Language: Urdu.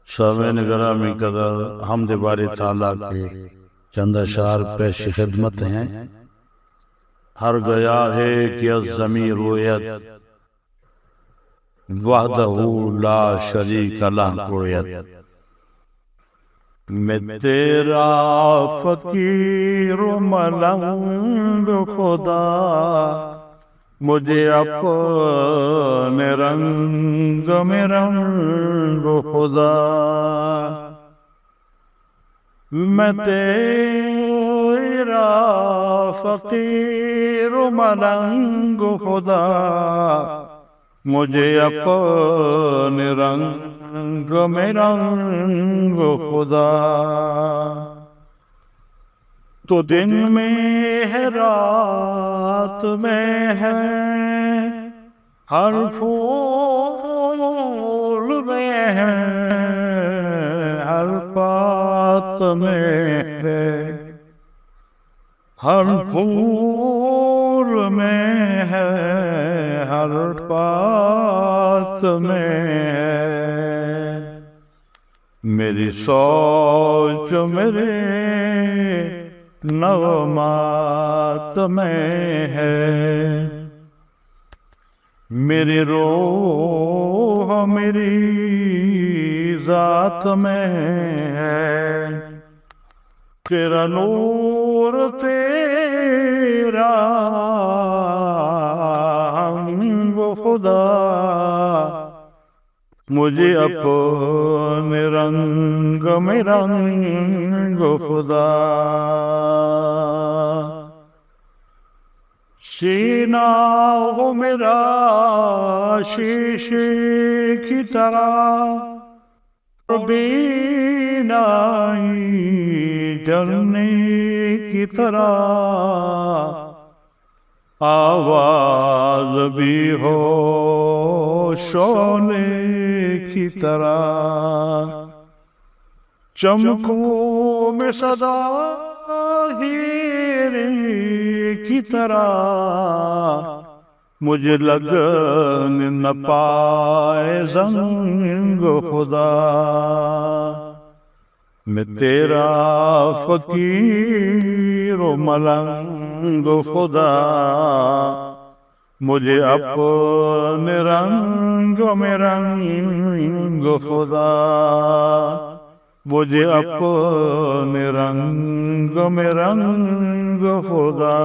سامعین گرامی قدر، حمد باری تعالیٰ کے چند اشعار پیش خدمت ہیں۔ ہر گیا ہے کہ از زمیں رویت، وحدہ لا شریک لہ کویت۔ میں تیرا فقیر و ملنگ خدا، مجھے اپنے رنگ میں رنگ خدا۔ میں تیرا فقیر و ملنگ خدا، مجھے اپنے رنگ میں رنگ خدا۔ تو دن میں ہے رات میں ہے، ہر پھول میں ہے، ہر بات میں ہے، ہر پھول میں ہے، ہر بات میں ہے۔ میری سوچ میرے نغمات میں ہے، میری روح میری ذات میں ہے۔ تیرا نور تیرا ہم خدا، مجھے اپنے رنگ میں رنگ خدا۔ سینہ ہو میرا شیشے کی طرح، بینائی جلنے کی طرح، آواز بھی ہو شعلے کی طرح۔ چمکوں میں صدا ہیرے کی طرح، مجھے لگن نہ پائے زنگ خدا۔ میں تیرا فقیر و ملنگ خدا، مجھے اپنے رنگ میں رنگ خدا، مجھے اپنے رنگ میں رنگ خدا۔